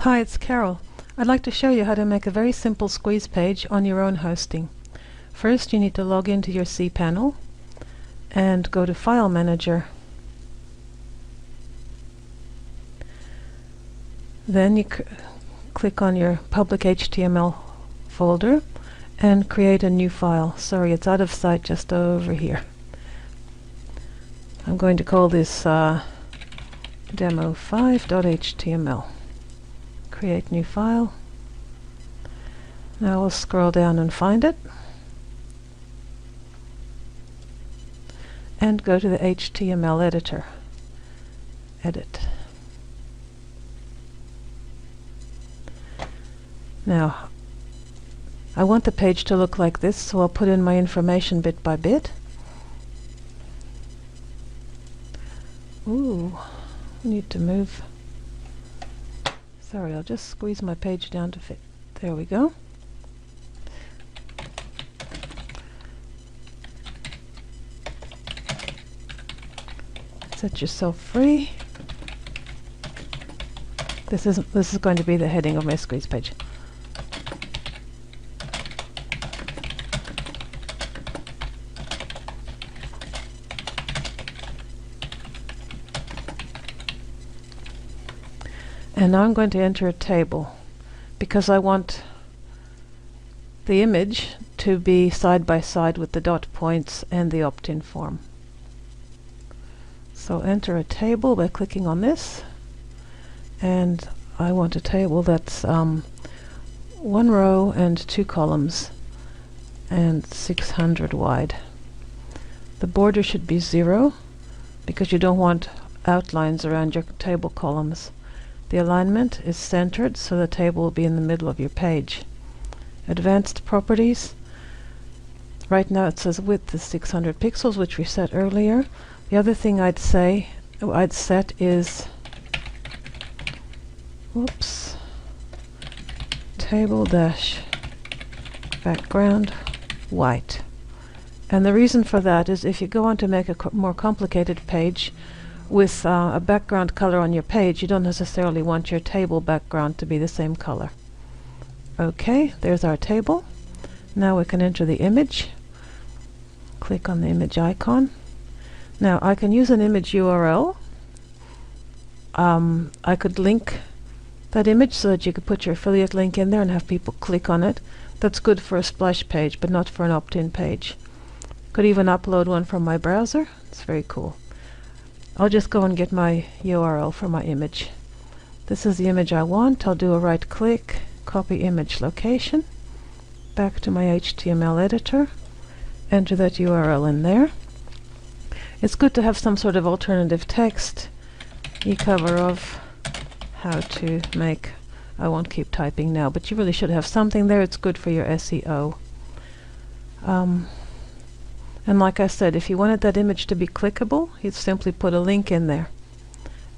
Hi, it's Carol. I'd like to show you how to make a very simple squeeze page on your own hosting. First, you need to log into your cPanel and go to File Manager. Then you click on your public HTML folder and create a new file. Sorry, it's out of sight just over here. I'm going to call this demo5.html. Create new file. Now we'll scroll down and find it. And go to the HTML editor. Edit. Now, I want the page to look like this, so I'll put in my information bit by bit. Ooh, I need to move. Sorry, I'll just squeeze my page down to fit. There we go. Set yourself free. This is going to be the heading of my squeeze page. And now I'm going to enter a table because I want the image to be side by side with the dot points and the opt-in form. So enter a table by clicking on this, and I want a table that's 1 row and 2 columns and 600 wide. The border should be 0 because you don't want outlines around your table columns. The alignment is centered, so the table will be in the middle of your page. Advanced properties. Right now it says width is 600 pixels, which we set earlier. The other thing I'd set is, whoops, table dash background white. And the reason for that is if you go on to make a more complicated page with a background color on your page, you don't necessarily want your table background to be the same color. Okay, there's our table. Now we can enter the image. Click on the image icon. Now I can use an image URL. I could link that image so that you could put your affiliate link in there and have people click on it. That's good for a splash page, but not for an opt-in page. Could even upload one from my browser. It's very cool. I'll just go and get my URL for my image. This is the image I want. I'll do a right click, copy image location, back to my HTML editor, enter that URL in there. It's good to have some sort of alternative text. E-cover of how to make, I won't keep typing now, but you really should have something there. It's good for your SEO. And like I said, if you wanted that image to be clickable, you'd simply put a link in there.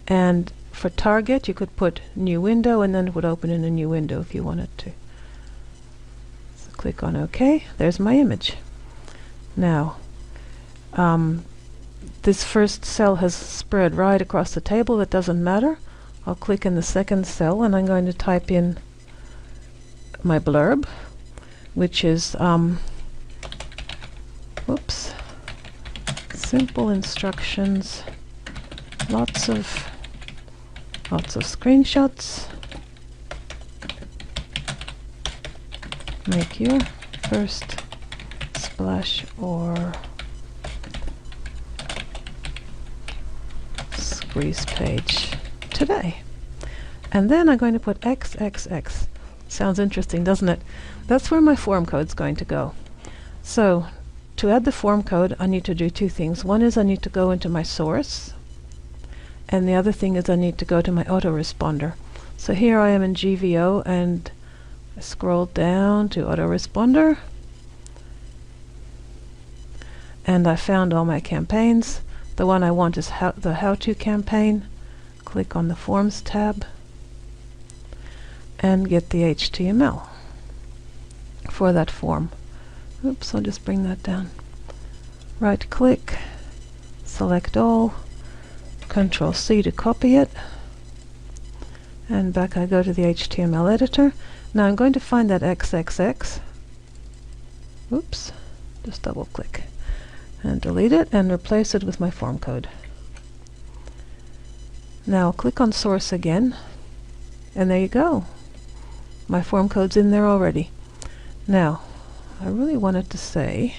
And for target, you could put new window, and then it would open in a new window if you wanted to. So click on OK. There's my image. Now, this first cell has spread right across the table. That doesn't matter. I'll click in the second cell, and I'm going to type in my blurb, which is whoops, simple instructions, lots of screenshots. Make your first splash or squeeze page today. And then I'm going to put XXX. Sounds interesting, doesn't it? That's where my form code's going to go. So to add the form code, I need to do two things. One is I need to go into my source, and the other thing is I need to go to my autoresponder. So here I am in GVO, and I scroll down to autoresponder, and I found all my campaigns. The one I want is the how-to campaign. Click on the Forms tab and get the HTML for that form. Oops, I'll just bring that down. Right click, select all, Control C to copy it, And back I go to the HTML editor. Now I'm going to find that XXX. Oops, just double click and delete it and replace it with my form code. Now click on source again, and there you go. My form code's in there already. Now, I really wanted to say,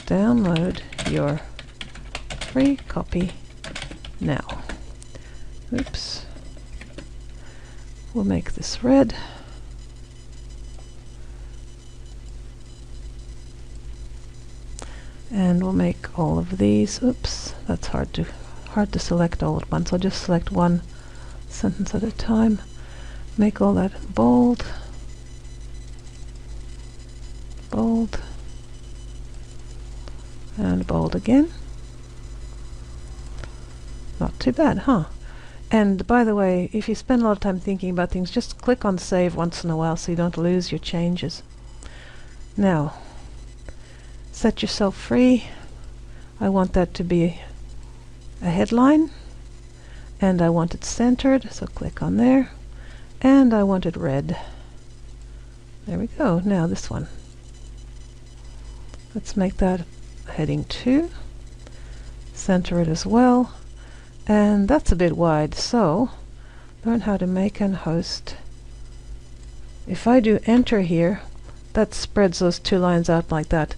download your free copy now. Oops. We'll make this red. And we'll make all of these, oops, that's hard to select all at once. I'll just select one sentence at a time. Make all that bold, bold, and bold again. Not too bad, huh? And by the way, if you spend a lot of time thinking about things, just click on save once in a while so you don't lose your changes. Now, set yourself free. I want that to be a headline, and I want it centered, so click on there, and I want it red. There we go. Now this one. Let's make that heading 2. Center it as well. And that's a bit wide, so learn how to make and host. If I do enter here, that spreads those 2 lines out like that.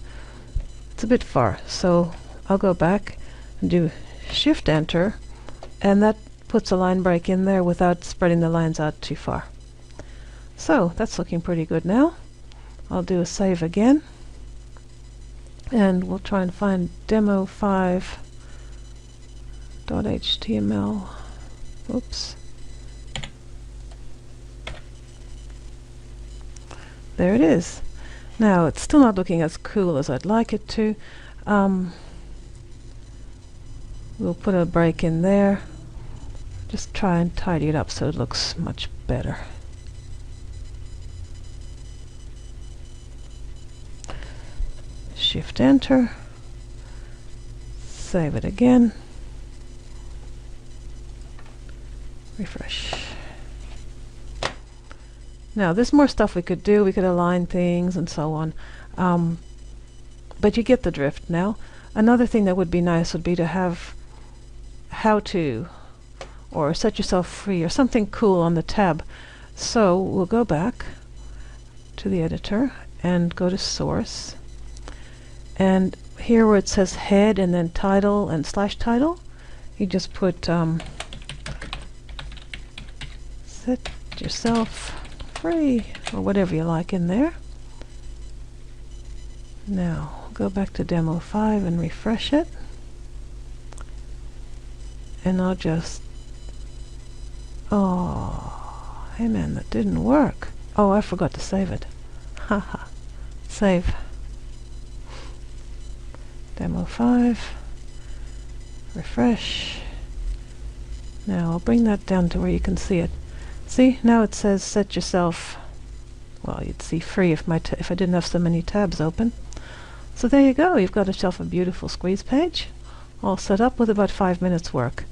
It's a bit far, so I'll go back and do shift enter, and that puts a line break in there without spreading the lines out too far. So that's looking pretty good now. I'll do a save again, and we'll try and find demo5.html. Oops. There it is. Now it's still not looking as cool as I'd like it to. We'll put a break in there. Just try and tidy it up so it looks much better. Shift enter. Save it again. Refresh. Now there's more stuff we could do. We could align things and so on. But you get the drift now. Another thing that would be nice would be to have how to or set yourself free or something cool on the tab. So we'll go back to the editor and go to source. And here where it says head and then title and slash title, you just put set yourself free or whatever you like in there. Now go back to demo 5 and refresh it, and I'll just, oh hey man, that didn't work. Oh, I forgot to save it. Haha. Save. Demo 5, refresh. Now I'll bring that down to where you can see it. See, now it says set yourself, well, you'd see free if I didn't have so many tabs open. So there you go, you've got yourself a beautiful squeeze page, all set up with about 5 minutes work.